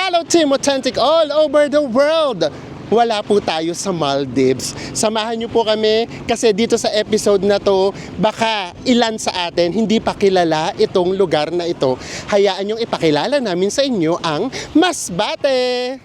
Hello Team Authentic all over the world! Wala po tayo sa Maldives. Samahan niyo po kami kasi dito sa episode na to, baka ilan sa atin hindi pa kilala itong lugar na ito. Hayaan niyong ipakilala namin sa inyo ang Masbate!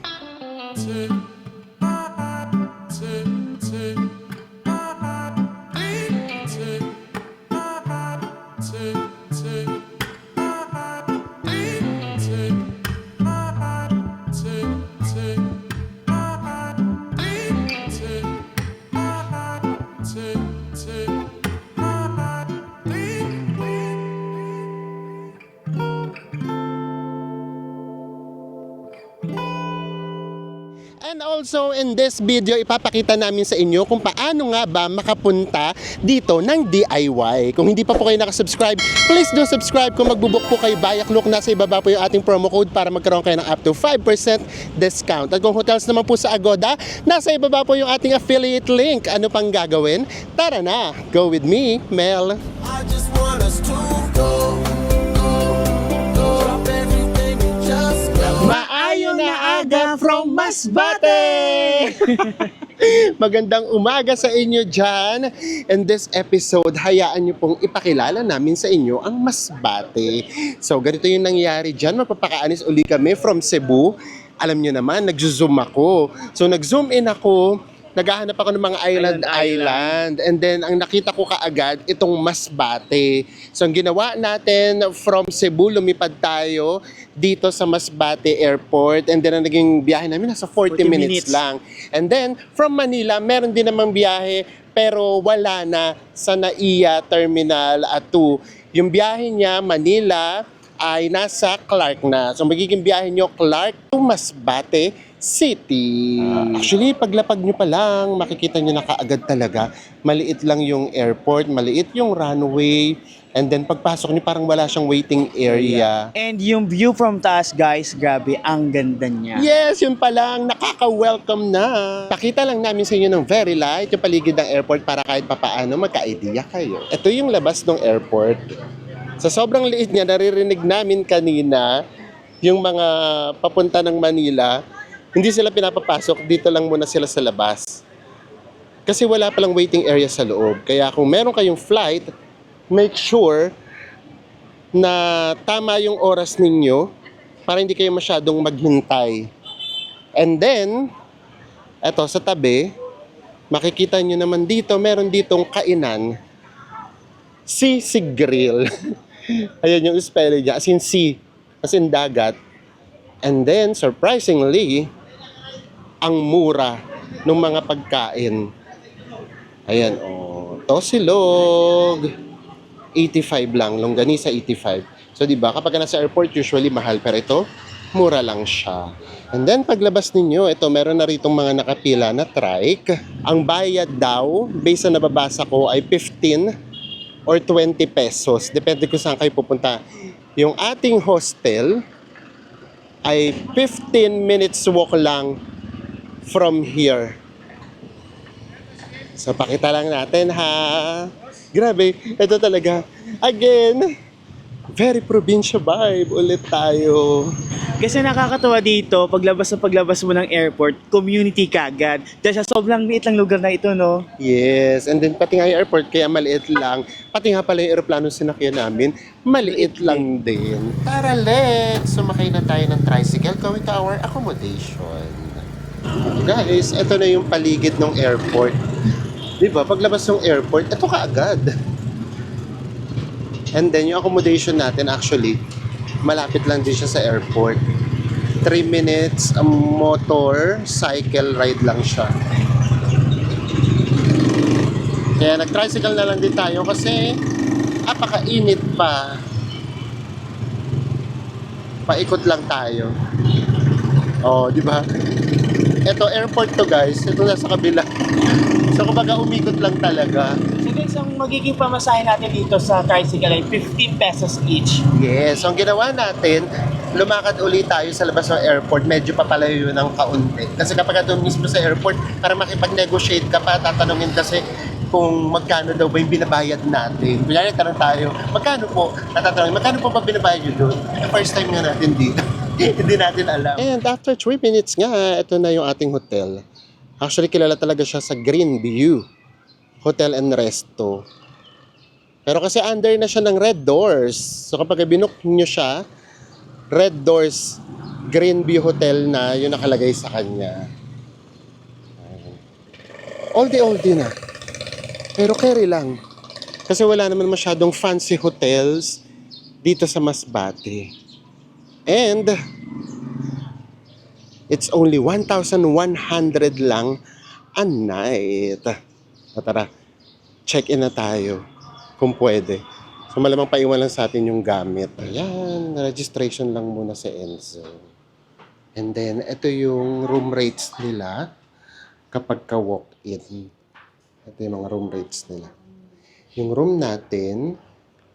And also in this video, ipapakita namin sa inyo kung paano nga ba makapunta dito ng DIY. Kung hindi pa po kayo nakasubscribe, please do subscribe. Kung magbubuk po kayo Bayak Look, nasa ibaba po yung ating promo code para magkaroon kayo ng up to 5% discount. At kung hotels naman po sa Agoda, nasa ibaba po yung ating affiliate link. Ano pang gagawin? Tara na! Go with me, Mel! I just want us to go. Drop everything and just go. Maayo na aga from Masbate! Magandang umaga sa inyo dyan. In this episode, hayaan nyo pong ipakilala namin sa inyo ang Masbate. So, ganito yung nangyari dyan. Mapapakaanis uli kami from Cebu. Alam nyo naman, nag-zoom ako. So, nag-zoom in ako. Naghahanap ako ng mga island. And then, ang nakita ko kaagad, itong Masbate. So, ang ginawa natin, from Cebu, lumipad tayo dito sa Masbate Airport. And then, ang naging biyahe namin, nasa 40 minutes lang. And then, from Manila, meron din namang biyahe, pero wala na sa NAIA Terminal 2. Yung biyahe niya, Manila, ay nasa Clark na. So, magiging biyahe nyo, Clark to Masbate City. Actually, paglapag nyo pa lang, makikita nyo na kaagad talaga. Maliit lang yung airport, maliit yung runway, and then pagpasok nyo parang wala siyang waiting area. And yung view from taas, guys, grabe, ang ganda niya. Yes, yun pa lang, nakaka-welcome na. Pakita lang namin sa inyo ng very light yung paligid ng airport para kahit papaano magka-idea kayo. Ito yung labas ng airport. Sa sobrang liit niya, naririnig namin kanina yung mga papunta ng Manila. Hindi sila pinapapasok, dito lang muna sila sa labas. Kasi wala palang waiting area sa loob. Kaya kung meron kayong flight, make sure na tama yung oras ninyo para hindi kayo masyadong maghintay. And then, eto sa tabi, makikita nyo naman dito, meron ditong kainan. Sisig Grill. Ayan yung spelling niya, as in sea, as in dagat. And then, surprisingly, ang mura ng mga pagkain. Ayan, tosilog, 85 lang, longganisa 85. So, di ba, kapag nasa airport, usually mahal, pero ito, mura lang siya. And then, paglabas ninyo, ito, meron na ritong mga nakapila na trike. Ang bayad daw, based na nababasa ko, ay 15 or 20 pesos. Depende kung saan kayo pupunta. Yung ating hostel ay 15 minutes walk lang from here. So, pakita lang natin, ha? Grabe, ito talaga. Again, very probinsya vibe ulit tayo. Kasi nakakatawa dito, paglabas mo ng airport, community kagad. Dahil sa sobrang liit lang lugar na ito, no? Yes, and then pati nga yung airport, kaya maliit lang. Pati nga pala yung aeroplano sinakyan namin, maliit lang din. Tara, let's! Sumakay na tayo ng tricycle going to our accommodation. Guys, ito na yung paligid ng airport. Diba, paglabas ng airport, ito kaagad. And then yung accommodation natin actually, malapit lang din siya sa airport. 3 minutes, motor, cycle ride lang siya. Kaya nag-tricycle na lang din tayo kasi apakainit pa. Paikot lang tayo. Oh, di ba? Ito airport to, guys. Ito nasa kabila. So kumbaga umikot lang talaga. So guys, ang magiging pamasahe natin dito sa tricycle ay 15 pesos each. Yes, so ang ginawa natin, lumakad ulit tayo sa labas ng airport, medyo papalayo ng kaunti. Kasi kapag doon mismo sa airport, para makipag-negotiate ka pa, tatanungin kasi kung magkano daw ba yung binabayad natin. Kunyari, tanong tayo, magkano po? Natatanungin, magkano po ba binabayad nyo doon? First time nga natin dito. Hindi natin alam. And after 3 minutes nga, ito na yung ating hotel. Actually, kilala talaga siya sa Green View Hotel and Resto. Pero kasi under na siya ng Red Doors. So kapag binook nyo siya, Red Doors Green View Hotel na yung nakalagay sa kanya. Oldie na. Pero carry lang. Kasi wala naman masyadong fancy hotels dito sa Masbate. And it's only 1,100 lang a night. O tara, check-in na tayo kung pwede. So malamang paiwan lang sa atin yung gamit. Ayan, registration lang muna sa Enzo. And then, ito yung room rates nila kapag ka-walk-in. Ito yung mga room rates nila. Yung room natin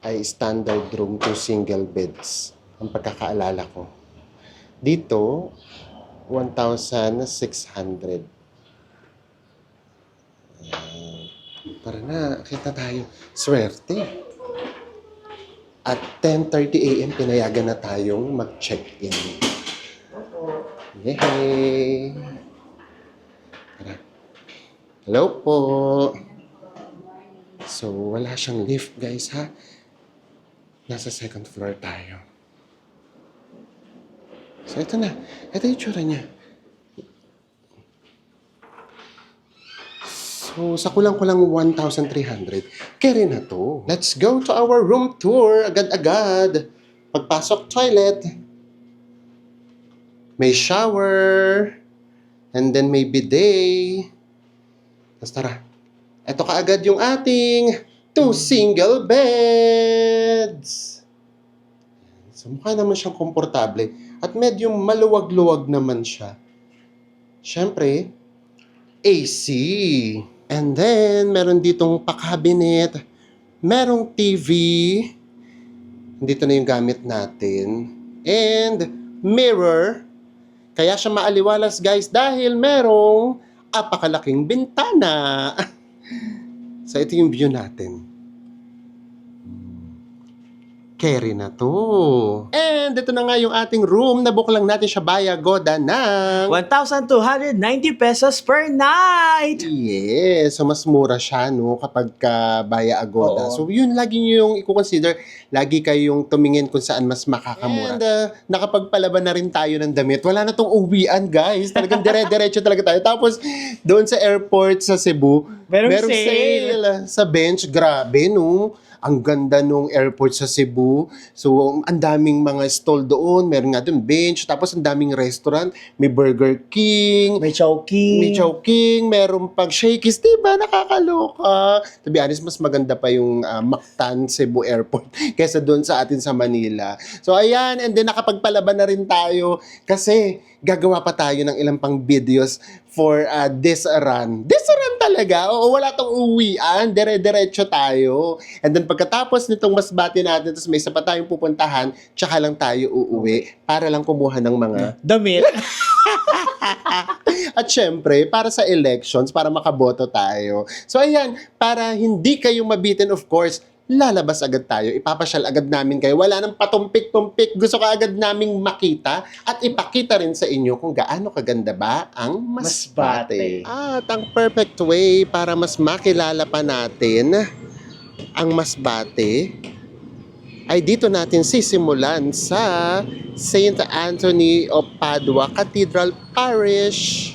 ay standard room to single beds. Ang pagkakaalala ko. Dito, 1,600. Tara na, kita tayo. Swerte. At 10:30 a.m. pinayagan na tayong mag-check-in. Yay! Tara. Hello po. So, wala siyang lift, guys, ha? Nasa second floor tayo. So, ito na. Ito yung tsura niya. So, sa kulang-kulang 1,300, carry na to. Let's go to our room tour. Agad-agad. Pagpasok, toilet. May shower. And then may bidet. Tapos tara. Ito kaagad yung ating 2 single beds. So, mukha naman siyang komportable. At medyo maluwag-luwag naman siya. Siyempre, AC. And then, meron ditong pa-cabinet. Merong TV. Dito na yung gamit natin. And mirror. Kaya siya maaliwalas, guys, dahil merong apakalaking bintana. So, ito yung view natin. Carry na to. And ito na nga yung ating room. Nabook lang natin siya via Goda ng 1,290 pesos per night! yes. So, mas mura siya, no? Kapag ka via Agoda. Oo. So, yun lagi nyo yung i-consider. Lagi kayong tumingin kung saan mas makakamura. And nakapagpalaban na rin tayo ng damit. Wala na tong uwian, guys. Talagang dire-diretso talaga tayo. Tapos, doon sa airport sa Cebu, Merong sale sa bench. Grabe, no? Ang ganda nung airport sa Cebu. So, ang daming mga stall doon. Meron nga doon bench. Tapos, ang daming restaurant. May Burger King. May Chowking. May Chowking. Meron pag Shakey's. Diba? Nakakaloka. To be honest, mas maganda pa yung Mactan Cebu Airport kaysa doon sa atin sa Manila. So, ayan. And then, nakapagpalaban na rin tayo kasi gagawa pa tayo ng ilang pang videos for this run. This run talaga. Oo, wala tong uwian. Dire-diretso tayo. And then pagkatapos nitong Masbate natin, tapos may isa pa tayong pupuntahan, tsaka lang tayo uuwi para lang kumuha ng mga... Damit. At syempre, para sa elections, para makaboto tayo. So ayan, para hindi kayo mabitin, of course, lalabas agad tayo. Ipapasyal agad namin kayo. Wala nang patumpik-tumpik. Gusto ka agad naming makita at ipakita rin sa inyo kung gaano kaganda ba ang Masbate. Masbate. At ang perfect way para mas makilala pa natin ang Masbate ay dito natin sisimulan sa St. Anthony of Padua Cathedral Parish.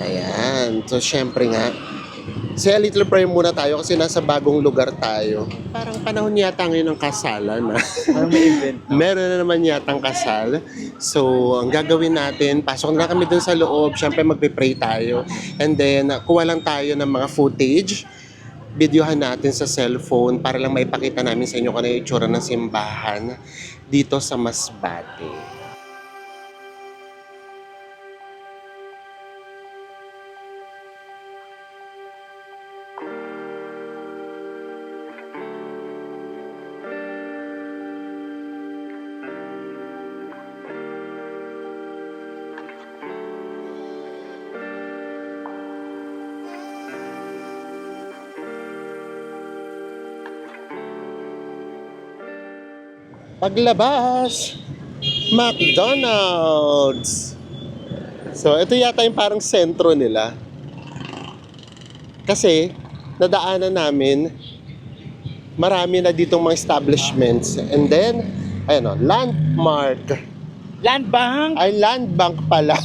Ayan. So, syempre nga, say a little prayer muna tayo kasi nasa bagong lugar tayo. Parang panahon yata ngayon ng kasalan. Parang may event. Meron na naman yatang kasal. So, ang gagawin natin, pasok na kami dun sa loob. Siyempre, magpe-pray tayo. And then, kuha lang tayo ng mga footage. Videohan natin sa cellphone para lang maipakita namin sa inyo kung ano yung itsura ng simbahan dito sa Masbate. Paglabas, McDonald's. So, ito yata yung parang sentro nila. Kasi, nadaanan namin, marami na ditong mga establishments. And then, ayun o, Landmark. Land Bank! Ay, Land Bank pala.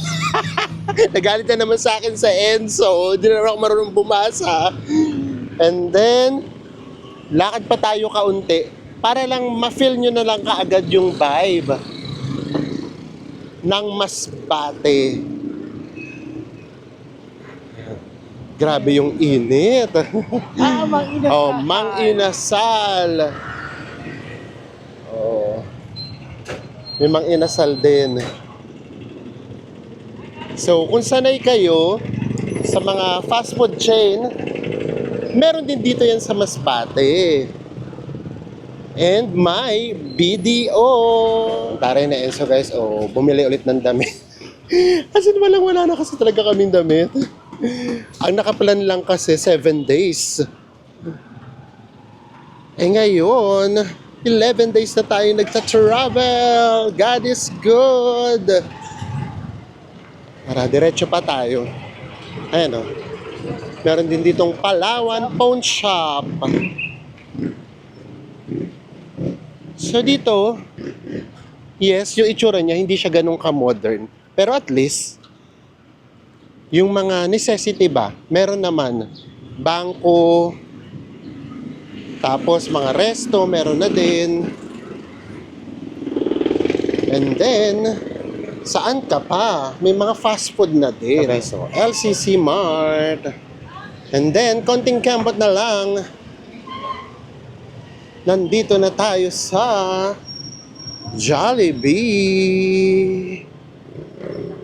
Nagalit na naman sa akin sa Enzo. Hindi na ako marunong bumasa. And then, lakad pa tayo kaunti para lang ma-feel nyo na lang kaagad yung vibe ng Masbate. Grabe yung init. Mang Inasal! Oh, Mang Inasal. Oh. May Mang Inasal din. So, kung sanay kayo sa mga fast food chain, meron din dito yan sa Masbate. And may BDO. Taray na Enzo guys. Oh, bumili ulit ng damit. Kasi wala na kasi talaga kaming damit. Ang nakaplan lang kasi 7 days. Eh ngayon, 11 days na tayo nagta-travel. God is good. Para diretso pa tayo. Ayan o. Meron din ditong Palawan Pawn Shop. So dito, yes, yung itsura niya hindi siya ganun ka-modern. Pero at least, yung mga necessity ba, meron naman. Bangko, tapos mga resto, meron na din. And then, saan ka pa? May mga fast food na din. Okay. So, LCC Mart. And then, konting kambot na lang. Nandito na tayo sa Jollibee.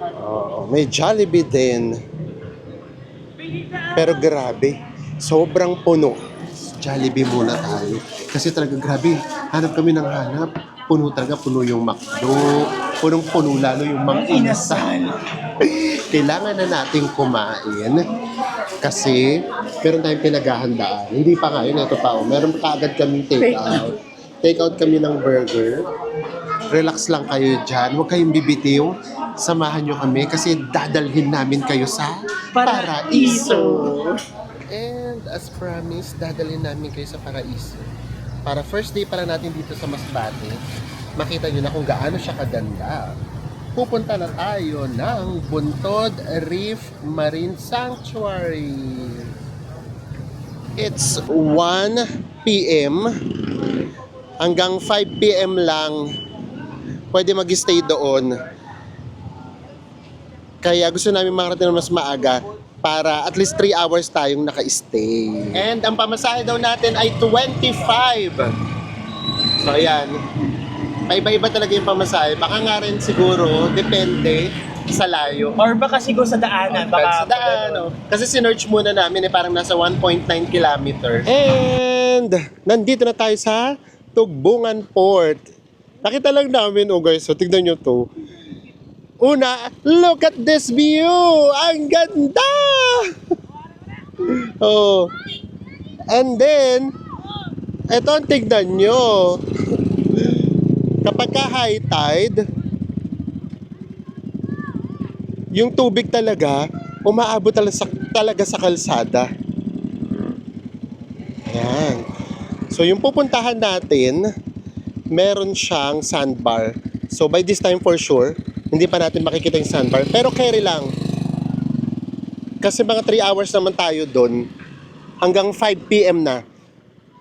Oh, may Jollibee din. Pero grabe, sobrang puno. Jollibee muna tayo. Kasi talaga grabe, hanap kami ng hanap. Puno talaga, puno yung McDo. Punong-puno lalo yung Mang Inasal. Kailangan na nating kumain. Kasi meron tayong pinaghahandaan. Hindi pa nga yun, ito pa. Oh. Meron kaagad kaming take-out. Take-out kami ng burger. Relax lang kayo dyan. Huwag kayong bibitiw. Samahan nyo kami kasi dadalhin namin kayo sa Paraiso. And as promised, dadalhin namin kayo sa Paraiso. Para first day para natin dito sa Masbate, makita nyo na kung gaano siya kaganda. Pupunta na tayo ng Buntod Reef Marine Sanctuary. It's 1 p.m. hanggang 5 p.m. lang. Pwede mag-stay doon. Kaya gusto namin makarating na mas maaga para at least 3 hours tayong naka-stay. And ang pamasahe daw natin ay 25. So ayan, paiba-iba talaga yung pamasahe. Baka nga rin siguro, depende sa layo. Or baka siguro sa daanan. Sa daan, oh. Kasi sinerch muna namin parang nasa 1.9 kilometer. And nandito na tayo sa Tugbungan Port. Nakita lang namin, oh guys, so tignan nyo to. Una, look at this view! Ang ganda! Oh. And then, eto ang tignan nyo. Kapag ka high tide, yung tubig talaga, umaabot talaga sa kalsada. Ayan. So, yung pupuntahan natin, meron siyang sandbar. So, by this time for sure, hindi pa natin makikita yung sandbar. Pero carry lang. Kasi mga 3 hours naman tayo doon. Hanggang 5 p.m. na.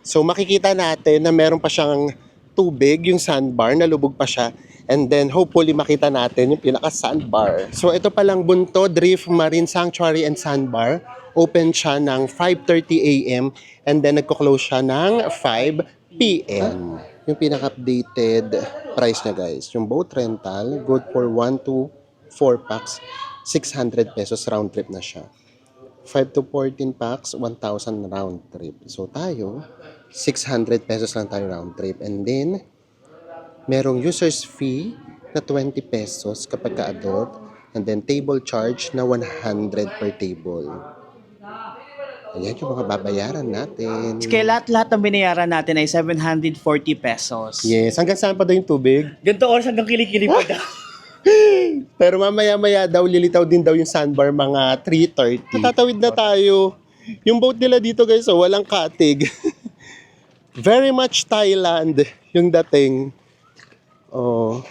So makikita natin na meron pa siyang tubig, yung sandbar, nalubog pa siya. And then hopefully makita natin yung pinaka-sandbar. So ito palang Buntod Reef Marine Sanctuary and Sandbar. Open siya ng 5:30 a.m. and then nagko-close siya ng 5 p.m. Yung pinaka-updated price niya guys. Yung boat rental, good for 1 to 4 packs, 600 pesos round trip na siya. 5 to 14 packs, 1,000 round trip. So tayo, 600 pesos lang tayo round trip. And then, merong user's fee na 20 pesos kapag ka-adult. And then table charge na 100 per table. Ayan yung mga babayaran natin. Kaya lahat-lahat ng binayaran natin ay 740 pesos. Yes, hanggang saan pa daw yung tubig? Ganito oras hanggang kilikili pa daw. Pero mamaya-maya daw, lilitaw din daw yung sandbar mga 3:30. Tatawid na tayo. Yung boat nila dito guys, walang katig. Very much Thailand yung dating. Oh.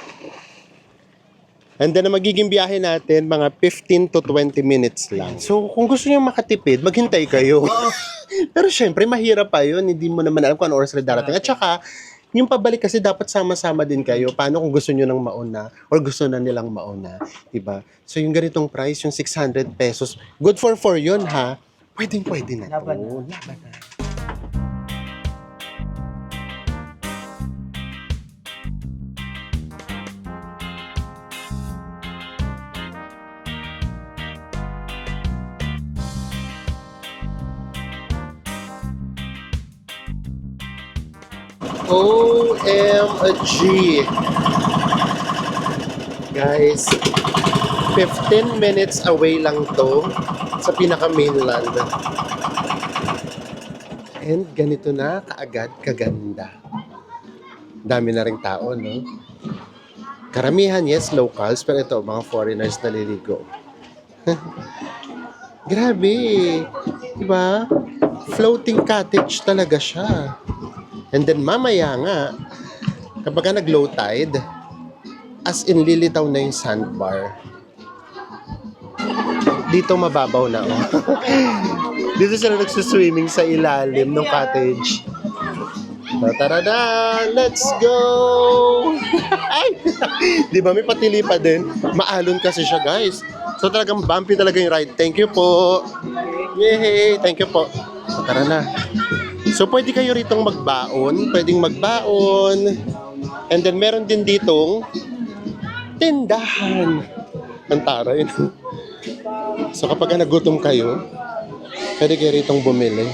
And then, ang magiging biyahe natin, mga 15 to 20 minutes lang. So, kung gusto nyo makatipid, maghintay kayo. Pero syempre, mahirap pa yun. Hindi mo naman alam kung ano oras sila darating. At saka, yung pabalik kasi dapat sama-sama din kayo. Paano kung gusto nyo nang mauna or gusto na nilang mauna. Diba? So, yung ganitong price, yung 600 pesos, good for 4 yun ha. Pwede na to. Laban na. Laban na. OMG. Guys, 15 minutes away lang to sa pinaka-mainland. And ganito na kaagad kaganda. Dami na ring tao, no? Karamihan, yes, locals, pero ito, mga foreigners na liligo. Grabe. Diba? Floating cottage talaga siya. And then mamaya nga, kapag ka nag-low tide, as in lilitaw na yung sandbar. Dito mababaw na. Oh. Dito sila nagsuswimming sa ilalim ng cottage. So, tara na! Let's go! Ay! Di ba may patili pa din? Maalon kasi siya, guys. So talagang bumpy talaga yung ride. Thank you po! Yay! Thank you po. So, tara na. So, pwede kayo ritong magbaon. Pwedeng magbaon. And then, meron din ditong tindahan. Ang taray. So, kapag nagutom kayo, pwede kayo ritong bumili.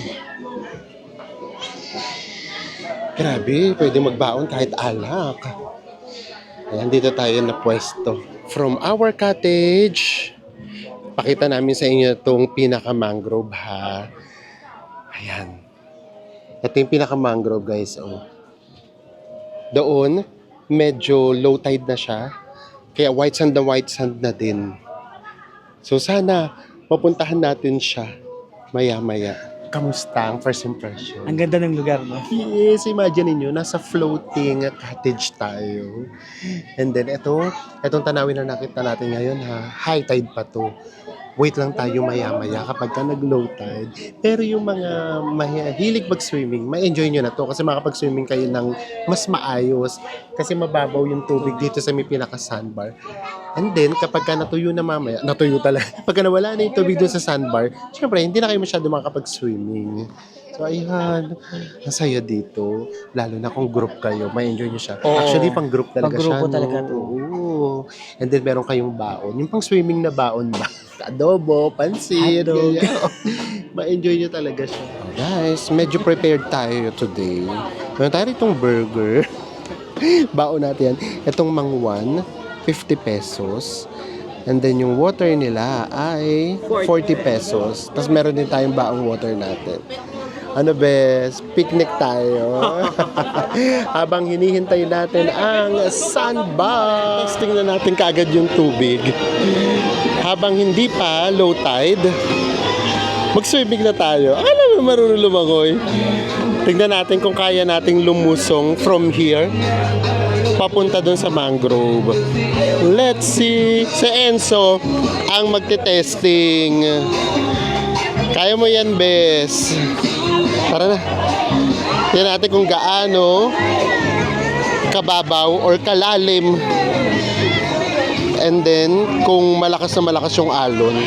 Grabe, pwede magbaon kahit alak. Ayan, dito tayo na pwesto. From our cottage, pakita namin sa inyo itong pinaka-mangrove, ha. Ayan. Ito yung pinaka-mangrove, guys. Oh. Doon, medyo low tide na siya. Kaya white sand na din. So sana, papuntahan natin siya maya-maya. Kamusta ang first impression? Ang ganda ng lugar, no? Yes, imagine niyo nasa floating cottage tayo. And then itong tanawin na nakita natin ngayon, ha, high tide pa to. Wait lang tayo maya-maya kapag ka nag-low tide. Pero yung mga hilig mag-swimming, ma-enjoy nyo na to kasi makapag-swimming kayo ng mas maayos kasi mababaw yung tubig dito sa may pinaka-sandbar. And then, kapag ka natuyo na mamaya, natuyo talaga. Pagka nawala na yung tubig doon sa sandbar, syempre, hindi na kayo masyado makapag-swimming. So, ayan. Ang saya dito. Lalo na kung group kayo. Ma-enjoy nyo siya. Oo. Actually, pang group talaga siya. Pang-grupo talaga to. Oo. And then, meron kayong baon. Yung pang-swimming na baon ba? Adobo, pansit, Hotdog. ganyan. Ma-enjoy nyo talaga siya. Guys, medyo prepared tayo today. Meron tayo itong burger. Baon natin yan. Itong mangwan, 50 pesos. And then yung water nila ay 40 pesos. Tapos meron din tayong baong water natin. Ano bes, picnic tayo. Habang hinihintay natin ang sandbar. Tingnan natin kaagad yung tubig. Habang hindi pa low tide, mag-swimming na tayo. Alam mo, marunong lumangoy. Tingnan natin kung kaya nating lumusong from here papunta dun sa mangrove. Let's see. Si Enzo ang magte-testing. Kaya mo yan, bes. Tara na. Tingnan natin kung gaano kababaw or kalalim. And then, kung malakas na malakas yung alon.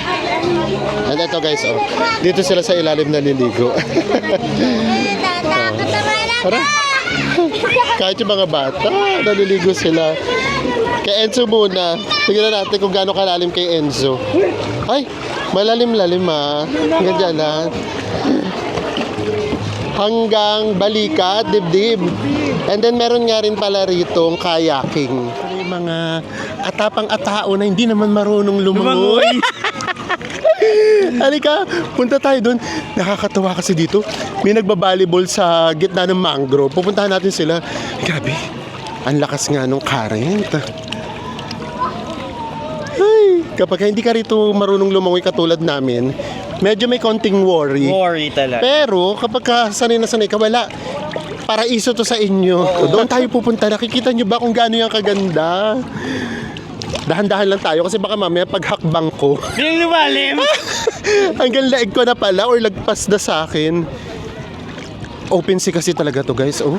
And ito guys, oh. Dito sila sa ilalim naliligo. Tara. Kahit yung mga bata, naliligo sila. Kay Enzo muna. Tingnan natin kung gaano kalalim kay Enzo. Ay, malalim-lalim ha. Ganyan lang. Hanggang balikat, dibdib. And then meron nga rin pala rito kayaking. Yung mga atapang-atao na hindi naman marunong lumangoy. Halika, punta tayo doon. Nakakatawa kasi dito. May nagbabalibol sa gitna ng mangrove. Pupuntahan natin sila. Grabe, ang lakas nga nung current. Ay, kapag hindi ka rito marunong lumangoy katulad namin, medyo may konting worry. Worry talaga. Pero kapag ka sanay na sanay ka, wala. Paraiso to sa inyo. Doon tayo pupunta. Nakikita nyo ba kung gaano yung kaganda? Dahan-dahan lang tayo kasi baka mamaya paghakbang ko. Bilang lumalim! Hanggang laig ko na pala or lagpas na sa akin. Open sea kasi talaga to, guys. Oh,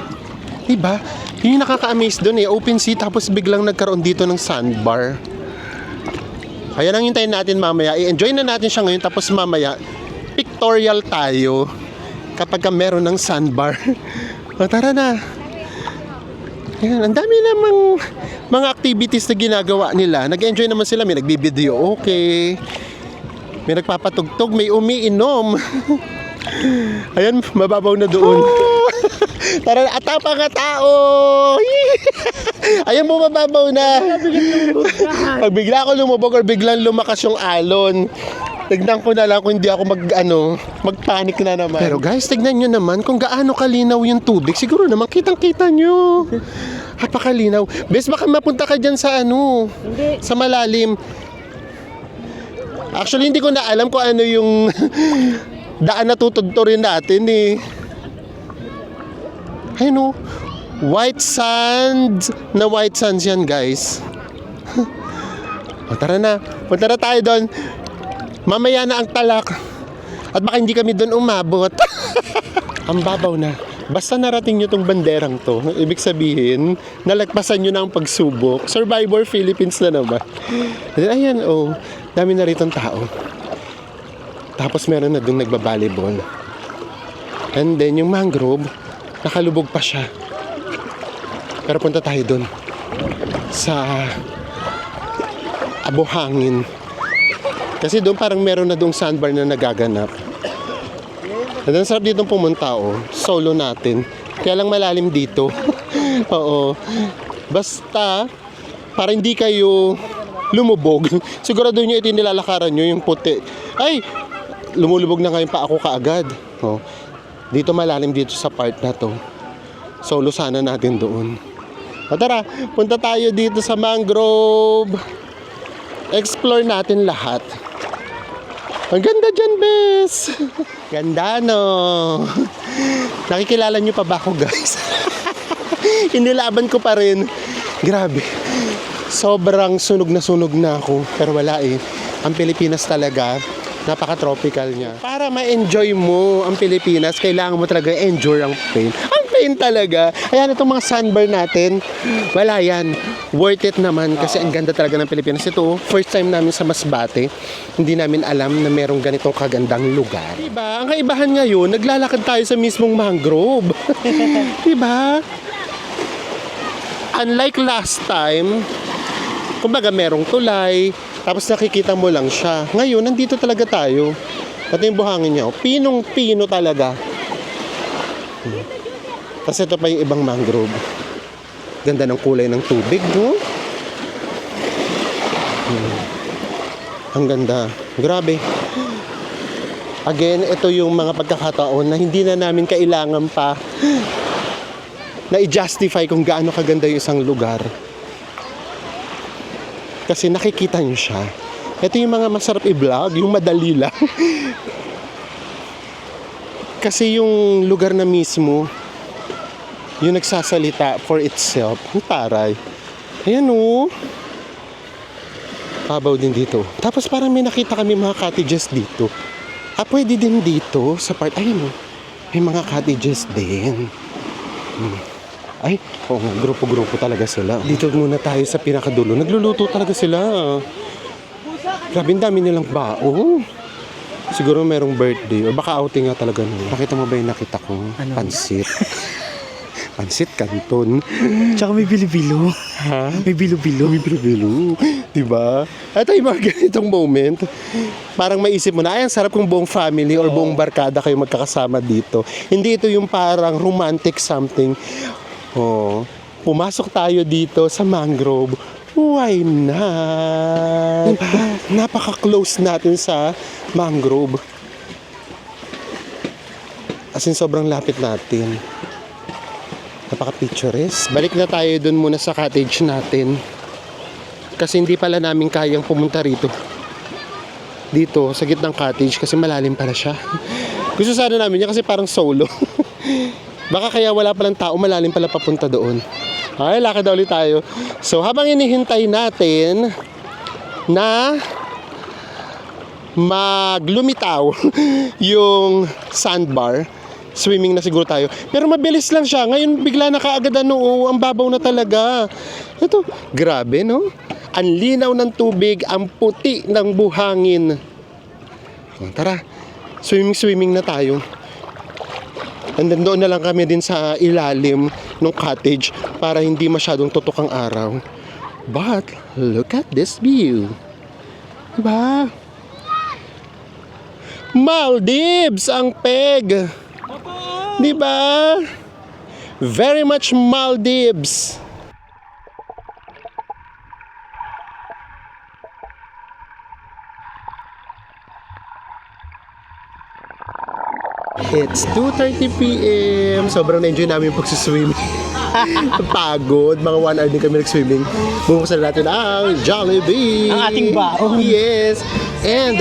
diba? Yun yung nakaka-amaze doon eh. Open sea tapos biglang nagkaroon dito ng sandbar. Ayan ang hintayin natin mamaya. I-enjoy na natin siya ngayon tapos mamaya pictorial tayo kapag ka meron ng sandbar. O, tara na. Ayan, ang dami namang mga activities na ginagawa nila. Nag-enjoy naman sila. May nagbibideo, okay. May nagpapatugtog, may umiinom. Ayan, mababaw na doon. Tara, atapa nga tao. Ayan, mababaw na. Pag bigla ako lumubog or biglang lumakas yung alon, tignan ko na lang kung hindi ako magpanik na naman. Pero guys, tignan nyo naman kung gaano kalinaw yung tubig. Siguro naman kitang-kita nyo. Napakalinaw. Bes, baka mapunta ka dyan sa sa malalim. Actually, hindi ko na alam kung ano yung daan na tutudturin natin eh. Ayun, white sands na white sands yan, guys. O, tara na. Punta na tayo doon. Mamaya na ang talak. At baka hindi kami doon umabot. Ang babaw na. Basta narating nyo tong banderang to, ibig sabihin, nalagpasan nyo na ang pagsubok. Survivor Philippines na naman. Ayan, oh. Dami na rito tao. Tapos meron na doon nagbabalibol. And then yung mangrove, nakalubog pa siya. Pero punta tayo doon. Sa Abuhangin. Kasi doon parang meron na doong sandbar na nagaganap. At ang sarap dito pumunta, oh. Solo natin. Kaya lang malalim dito. Oo. Basta, para hindi kayo lumubog. Sigurado nyo ito yung nilalakaran nyo, yung puti. Ay! Lumulubog na ngayon pa ako kaagad. Oh. Dito malalim dito sa part na to. Solo sana natin doon. O tara, punta tayo dito sa mangrove. Explore natin lahat. Ang ganda dyan, bes. Ganda, no? Nakikilala nyo pa ba ako, guys? Inilaban ko pa rin. Grabe. Sobrang sunog na ako. Pero wala eh. Ang Pilipinas talaga, napaka-tropical niya. Para ma-enjoy mo ang Pilipinas, kailangan mo talaga enjoy ang pain. Ang pain talaga. Ayan, itong mga sunburn natin, wala yan. Worth it naman kasi ang ganda talaga ng Pilipinas. Ito, first time namin sa Masbate. Hindi namin alam na merong ganitong kagandang lugar. Diba? Ang kaibahan ngayon, naglalakad tayo sa mismong mangrove. Diba? Unlike last time, kumbaga merong tulay, tapos nakikita mo lang siya. Ngayon, nandito talaga tayo. Ito yung buhangin niya. Pinong-pino talaga. Tapos ito pa yung ibang mangrove. Ganda ng kulay ng tubig, no? Ang ganda. Grabe. Again, ito yung mga pagkakataon na hindi na namin kailangan pa na i-justify kung gaano kaganda yung isang lugar. Kasi nakikita nyo siya. Ito yung mga masarap i-vlog, yung madali lang. Kasi yung lugar na mismo, yung nagsasalita for itself. Ang taray. Ayan o. Pabaw din dito. Tapos parang may nakita kami mga cottages dito. Pwede din dito sa part. Ayun o. May mga cottages din. Ay, grupo-grupo talaga sila. Dito muna tayo sa pinakadulo. Nagluluto talaga sila. Grabe, ang dami nilang bao. Siguro merong birthday. O baka outing nga talaga. Nakita mo ba yung nakita ko? Ano? Pansit. Pansit Canton. Tsaka may bilo-bilo. Ha? May bilo-bilo. May bilo-bilo. Diba? Ito yung mga ganitong moment. Parang maisip mo na, ay, ang sarap kung buong family or buong barkada kayo magkakasama dito. Hindi ito yung parang romantic something. Oh, pumasok tayo dito sa mangrove. Why not? Diba? Napaka-close natin sa mangrove. As in, sobrang lapit natin. Napaka-picturesque. Balik na tayo dun muna sa cottage natin. Kasi hindi pala namin kayang pumunta rito. Dito, sa gitnang cottage, kasi malalim pala siya. Gusto sana namin yan kasi parang solo. Baka kaya wala palang tao, malalim pala papunta doon. Ay, lakad na ulit tayo. So, habang inihintay natin na maglumitaw yung sandbar, swimming na siguro tayo. Pero mabilis lang siya. Ngayon bigla na kaagad ang babaw na talaga. Ito, grabe no? Ang linaw ng tubig, ang puti ng buhangin. Tara, swimming na tayo. And then doon na lang kami din sa ilalim ng cottage para hindi masyadong tutok ang araw. But, look at this view. Diba? Maldives ang peg. Diba? Very much Maldives. It's 2:30 p.m. Sobrang na-enjoy namin yung pagsiswimming. Pagod. Mga 1 hour din kami nag-swimming. Bubuksan natin ang Jollibee. Ang ating baon. Yes. And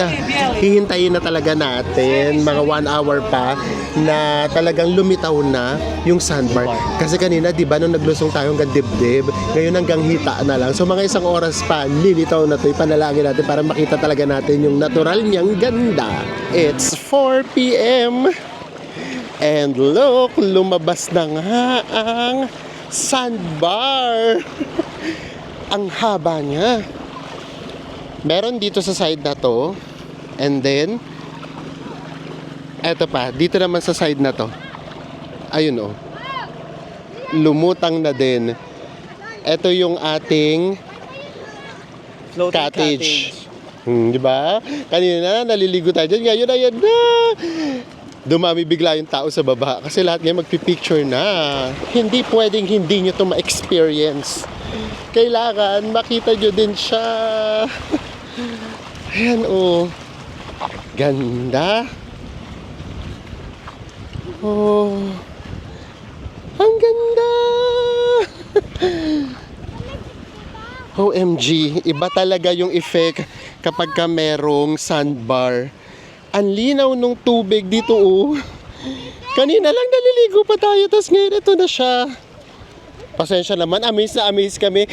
hihintayin na talaga natin mga 1 hour pa na talagang lumitaw na yung sandbar. Kasi kanina, di ba, nung naglusong tayo hanggang dibdib, ngayon hanggang hita na lang. So mga 1 oras pa, lilitaw na to. Ipanalangin natin para makita talaga natin yung natural niyang ganda. It's 4 p.m. And look, lumabas na nga ang sandbar. Ang haba niya. Meron dito sa side na to. And then, eto pa, dito naman sa side na to. Ayun oh. Lumutang na din. Eto yung ating Floating cottage. Di ba? Kanina naliligo tayo dyan. Ngayon, ayan na. Dumami bigla yung tao sa baba kasi lahat ngayon magpipicture na. Hindi pwedeng hindi nyo to ma-experience. Kailangan makita nyo din siya. Ayan oh. Ganda. Oh. Ang ganda. OMG, iba talaga yung effect kapag ka merong sandbar. Ang linaw nung tubig dito oh. Kanina lang naliligo pa tayo, tas ngayon ito na siya. Pasensya naman, amaze na amaze kami.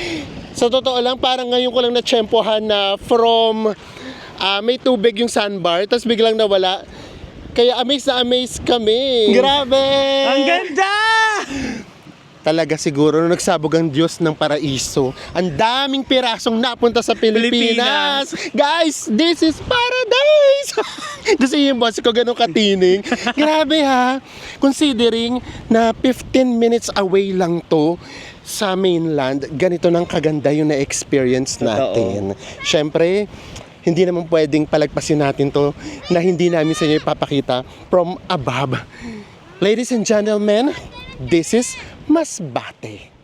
Sa totoo lang, parang ngayon ko lang natsyempohan na from may tubig yung sandbar, tas biglang nawala. Kaya amaze na amaze kami. Grabe! Ang ganda! Talaga siguro nung nagsabog ang Diyos ng paraiso. Ang daming pirasong napunta sa Pilipinas. Guys, this is paradise! Kasi yung boss ko ganun katining. Grabe ha. Considering na 15 minutes away lang to sa mainland, ganito nang kaganda yung na-experience natin. Siyempre, hindi naman pwedeng palagpasin natin to na hindi namin sa inyo ipapakita from above. Ladies and gentlemen, this is Masbate.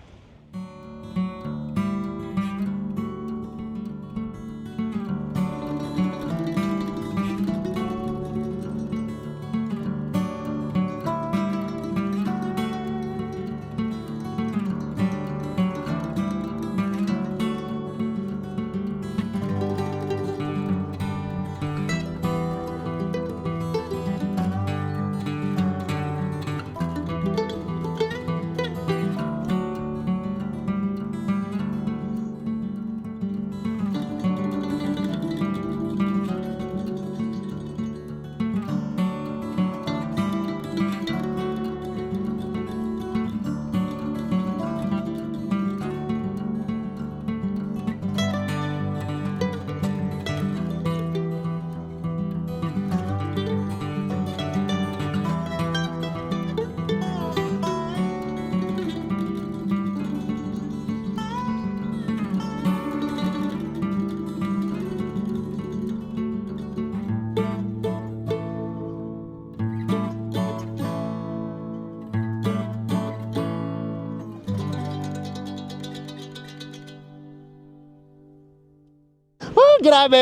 Grabe!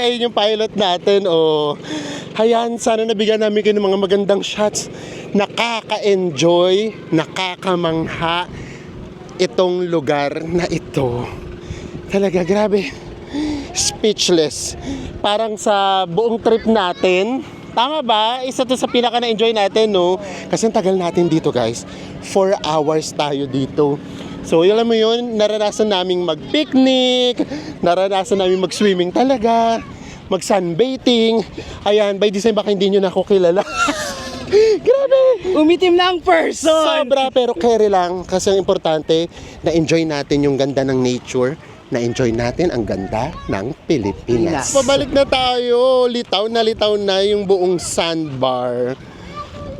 Ayun yung pilot natin, oh. Hayan, sana nabigyan namin kayo ng mga magandang shots. Nakaka-enjoy, nakakamangha itong lugar na ito. Talaga, grabe. Speechless. Parang sa buong trip natin, tama ba? Isa to sa pinaka na-enjoy natin, no? Kasi ang tagal natin dito, guys. 4 hours tayo dito. So, alam mo yun, naranasan naming mag-picnic, naranasan naming mag-swimming talaga, mag-sunbathing. Ayan, by design baka hindi nyo na ako kilala. Grabe! Umitim na ang person! Sobra, pero carry lang. Kasi ang importante, na-enjoy natin yung ganda ng nature, na-enjoy natin ang ganda ng Pilipinas. Pabalik na tayo. Litaw na yung buong sandbar.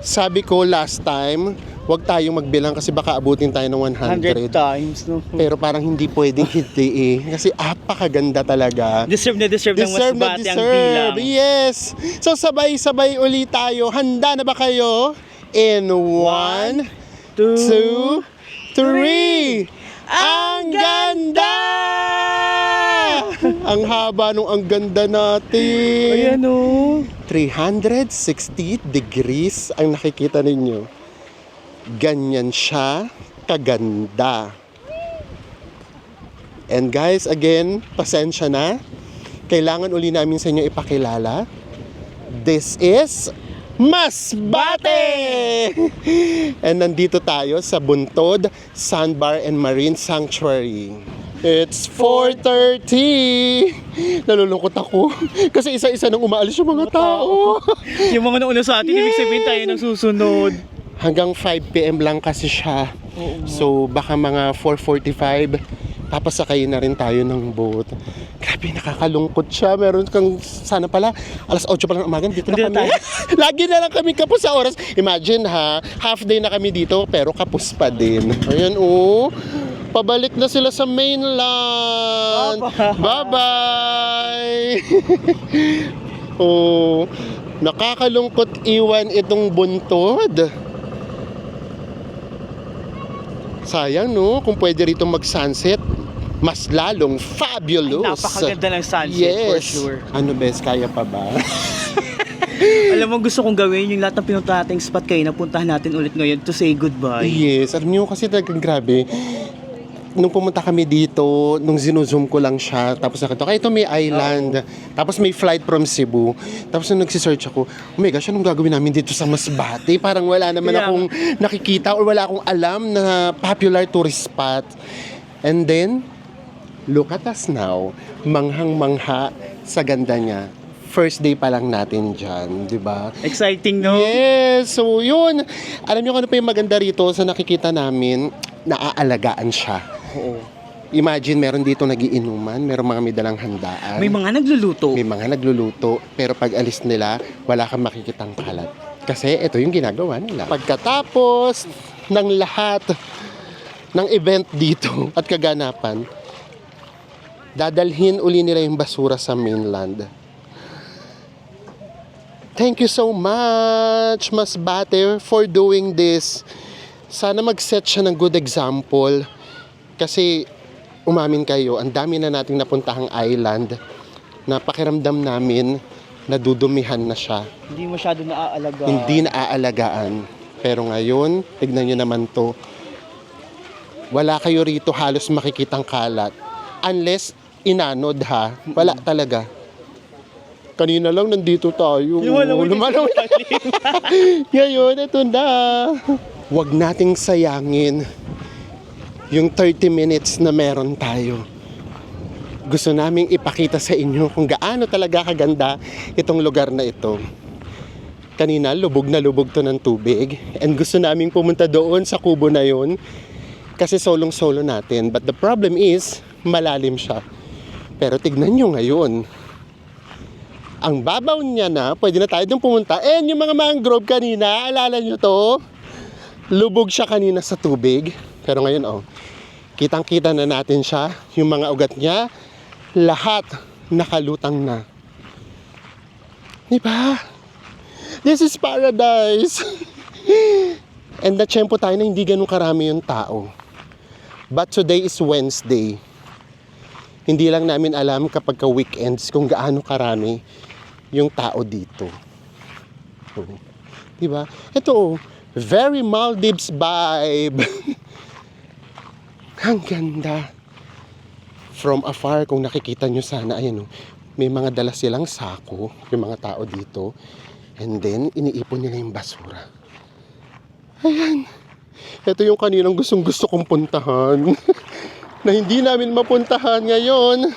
Sabi ko last time, wag tayong magbilang kasi baka abutin tayo ng 100 100. times, no? Pero parang hindi pwedeng hindi eh. Kasi apakaganda talaga. Deserve ng Masbate ang bilang. Yes! So sabay-sabay ulit tayo. Handa na ba kayo? In 1, 2, 3! Ang ganda! Ang haba nung ang ganda natin. Ayan, oh. 360 degrees ang nakikita ninyo. Ganyan siya kaganda. And guys, again, pasensya na. Kailangan uli namin sa inyo ipakilala. This is Masbate! And nandito tayo sa Buntod Sandbar and Marine Sanctuary. It's 4:30. Nalulungkot ako. Kasi isa-isa nang umaalis yung mga tao. Yung mga nauna sa atin, ibig sabihin tayo ng susunod. Hanggang 5 p.m. lang kasi siya. So baka mga 4:45 papasakayin na rin tayo ng boat. Grabe, nakakalungkot siya. Meron kang, sana pala, alas 8 pa lang ng umaga, dito na kami. Lagi na lang kami kapos sa oras. Imagine ha, half day na kami dito, pero kapos pa din. Ayan, oh. Pabalik na sila sa mainland. Bye-bye! Oh, nakakalungkot iwan itong buntod. Sayang, no? Kung pwede rito mag-sunset, mas lalong fabulous. Napakaganda ng sunset, for sure. Ano, bes? Kaya pa ba? Alam mo, gusto kong gawin yung lahat ng pinunta nating spot kayo, napuntahan natin ulit ngayon to say goodbye. Yes. Alam niyo kasi talagang grabe. Nung pumunta kami dito, nung zinuzoom ko lang siya, tapos nakita ko, ito may island. Tapos may flight from Cebu. Tapos nung nagsisearch ako, oh my gosh, anong gagawin namin dito sa Masbate? Parang wala naman Kaya akong nakikita or wala akong alam na popular tourist spot. And then, look at us now. Manghang-mangha sa ganda niya. First day pa lang natin dyan, di ba? Exciting, no? Yes! So, yun. Alam niyo kung ano pa yung maganda rito sa nakikita namin, naaalagaan siya. Oo. Imagine, meron dito nagiinuman, meron mga may dalang handaan. May mga nagluluto. May mga nagluluto, pero pag alis nila, wala kang makikitang kalat. Kasi ito yung ginagawa nila. Pagkatapos ng lahat ng event dito at kaganapan, dadalhin uli nila yung basura sa mainland. Thank you so much, Masbate, for doing this. Sana mag-set siya ng good example. Kasi umamin kayo, ang dami na nating napuntahang island na pakiramdam namin nadudumihan na siya. Hindi masyado naaalagaan. Hindi naaalagaan. Pero ngayon, tignan nyo naman to. Wala kayo rito halos makikitang kalat. Unless inanod ha. Wala talaga. Kanina lang nandito tayo. Lumalaw na. Ngayon, ito na. Huwag nating sayangin yung 30 minutes na meron tayo. Gusto naming ipakita sa inyo kung gaano talaga kaganda itong lugar na ito. Kanina, lubog na lubog to ng tubig. And gusto naming pumunta doon sa kubo na yun. Kasi solong-solo natin. But the problem is, malalim siya. Pero tignan nyo ngayon. Ang babaw niya na, pwede na tayo doon pumunta. And yung mga mangrove kanina, alala nyo to? Lubog siya kanina sa tubig. Pero ngayon, oh, kitang-kita na natin siya. Yung mga ugat niya, lahat nakalutang na. Diba? This is paradise. And natsyempo tayo na hindi ganun karami yung tao. But today is Wednesday. Hindi lang namin alam kapag ka weekends kung gaano karami yung tao dito. Oh. Diba? Ito, oh, very Maldives vibe. Ang ganda. From afar, kung nakikita nyo sana, ayan, oh, may mga dala silang sako, yung mga tao dito. And then, iniipon nila yung basura. Ayan. Ito yung kaninang gustong-gusto kong puntahan. Na hindi namin mapuntahan ngayon.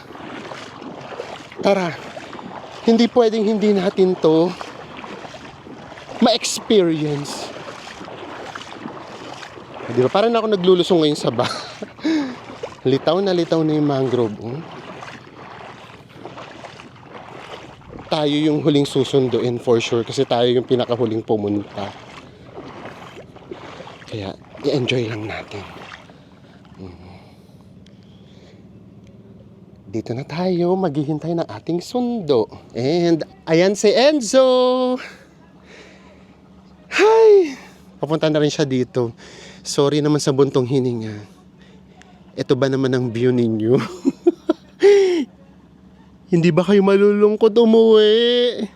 Tara. Hindi pwedeng hindi natin to ma-experience. Di ba? Parang ako naglulusong ngayon sa ba. Litaw na yung mangrove. Tayo yung huling susunduin for sure kasi tayo yung pinakahuling pumunta. Kaya, i-enjoy lang natin. Dito na tayo, maghihintay ng ating sundo. And, ayan si Enzo! Hi! Papunta na rin siya dito. Sorry naman sa buntong hininga. Ito ba naman ang view ninyo? Hindi ba kayo malulungkot umuwi?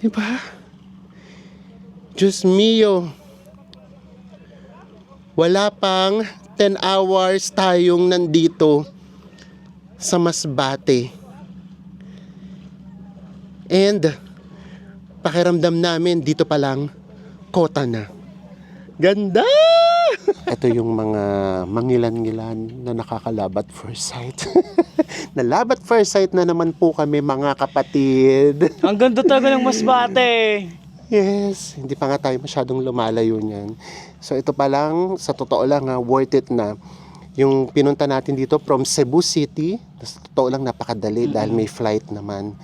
Diba? Diyos mio. Wala pang 10 hours tayong nandito sa Masbate. And pakiramdam namin dito pa lang kota na. Ganda! Ito yung mga mangilan-ngilan na nakakalabat first sight. Nalabat first sight na naman po kami mga kapatid. Ang ganda talaga ng Masbate. Yes, hindi pa nga tayo masyadong lumalayo niyan. So ito pa lang, sa totoo lang ha, worth it na. Yung pinunta natin dito from Cebu City, sa totoo lang napakadali dahil may flight naman.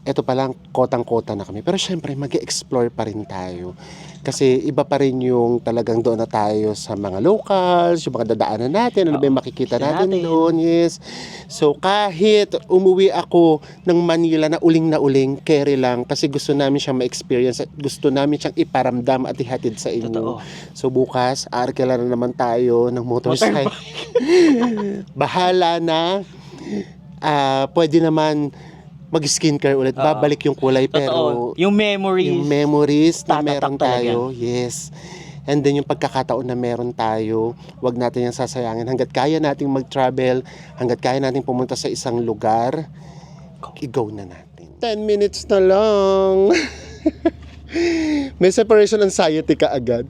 Ito pa lang, kotang-kota na kami. Pero syempre, mag-explore pa rin tayo. Kasi iba pa rin yung talagang doon na tayo sa mga locals, yung mga dadaanan natin, ano ba yung makikita natin doon, yes. So kahit umuwi ako ng Manila na uling, carry lang, kasi gusto namin siyang ma-experience at gusto namin siyang iparamdam at ihatid sa inyo. Totoo. So bukas, arkela na naman tayo ng motorcycle. Bahala na. Pwede naman mag-skincare ulit, babalik yung kulay, pero Totoo. Yung memories na tatatak meron talaga. tayo, yes. And then yung pagkakataon na meron tayo, wag natin yung sasayangin. Hanggat kaya nating mag-travel, hanggat kaya nating pumunta sa isang lugar, i-go na natin. 10 minutes na lang. May separation anxiety ka agad.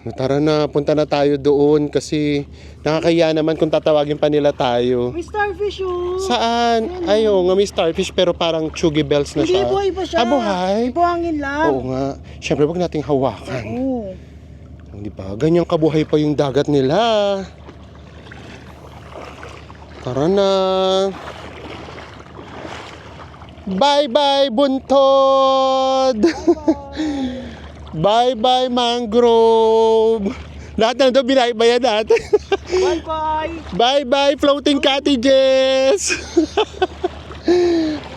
Tara na, punta na tayo doon kasi nakakaya naman kung tatawagin pa nila tayo. May starfish oh. Saan? Ayaw nga, may starfish pero parang chuggy bells na Hindi, siya. buhay pa siya. Buhay? Buhangin lang. Oo nga. Siyempre, wag nating hawakan. Oo. Di ba? Ganyang kabuhay pa yung dagat nila. Tara na. Bye-bye, buntod! Bye-bye, mangrove! Lahat na doon, binaybayan natin. Bye-bye. Bye-bye, floating cottages!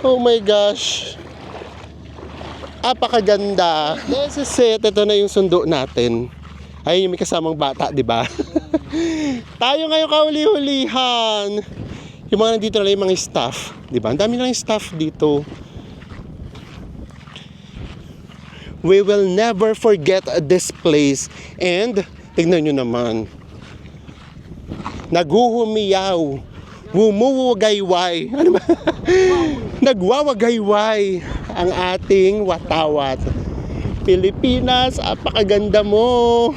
Oh my gosh. Apakaganda. This is it. Ito na yung sundo natin. Ayun yung may kasamang bata, di ba? Tayo ngayon kahuli-hulihan. Yung mga nandito na yung mga staff, di ba? Ang dami na yung staff dito. We will never forget this place. And, tignan nyo naman. Naguhumiyaw. Wumuwagayway. Ano ba? Nagwawagayway ang ating watawat. Pilipinas, apakaganda mo.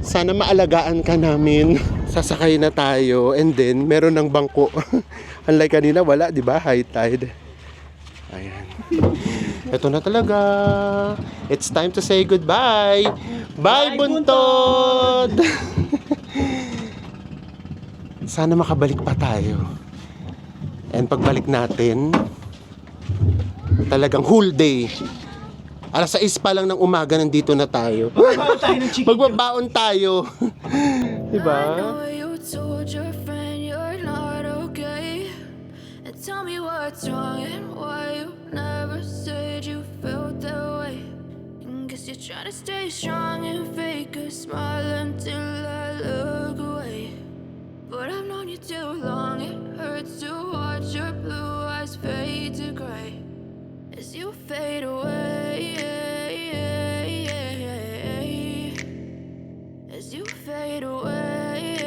Sana maalagaan ka namin. Sasakay na tayo and then meron ng bangko. Unlike kanina, wala, di ba? High tide. Ayan. Ito na talaga. It's time to say goodbye. Bye, buntod! Sana makabalik pa tayo. And pagbalik natin, talagang whole day. Alas 6 pa lang ng umaga, nandito na tayo. Magbabaon tayo. Diba? I know you told your friend you're not okay. And tell me what's wrong and why you never said you felt that way. And guess Guess you're trying to stay strong and fake a smile until I look away. But I've known you too long, it hurts to watch your blue eyes fade to gray as you fade away. As you fade away.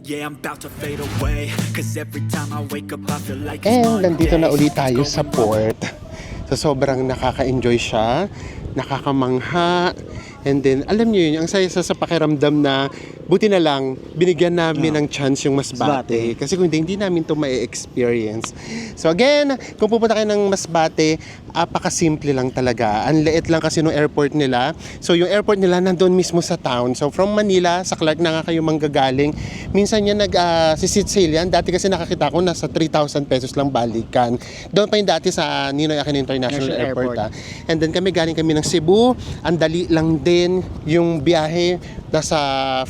Yeah, I'm about to fade away. Cause every time I wake up, I feel like it's And nandito na Monday. ulit tayo sa port. So sobrang nakaka-enjoy siya, nakakamangha. And then, alam niyo yun, ang saya sa pakiramdam na buti na lang, binigyan namin ng chance yung Masbate. Kasi kung hindi namin to ma-experience. So again, kung pupunta kayo ng Masbate, apaka-simple lang talaga. Ang liit lang kasi ng airport nila. So yung airport nila nandun mismo sa town. So from Manila, sa Clark na nga kayo manggagaling. Minsan yan nag-sit sail yan. Dati kasi nakakita ko nasa 3,000 pesos lang balikan. Doon pa yung dati sa Ninoy Aquino International Airport. And then galing kami ng Cebu. Ang dali lang din yung biyahe. Nasa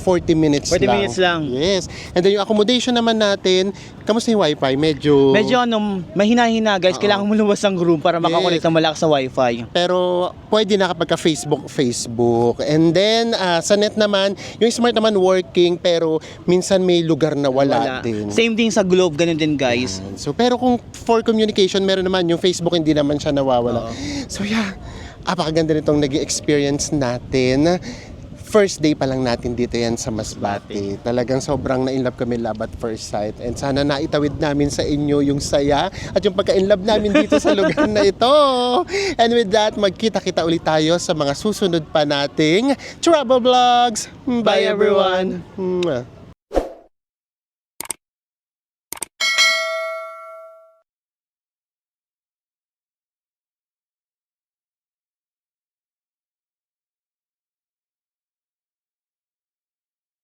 40 minutes 40 lang. minutes lang. Yes. And then yung accommodation naman natin, kamusta yung wifi? Medyo Mahina-hina guys, kailangan mo luwas ng room para makakonect ng malakas sa wifi. pero pwede na kapag Facebook. And then, sa net naman, yung smart naman working, pero minsan may lugar na wala din. Same thing sa Globe, ganun din guys. So, pero kung for communication, meron naman yung Facebook, hindi naman siya nawawala. So, yeah, apakaganda nitong naging experience natin. First day pa lang natin dito yan sa Masbate. Talagang sobrang na-inlove kami, love at first sight. And sana naitawid namin sa inyo yung saya at yung pagka-inlove namin dito sa lugar na ito. And with that, magkita-kita ulit tayo sa mga susunod pa nating travel vlogs. Bye everyone! Mwah.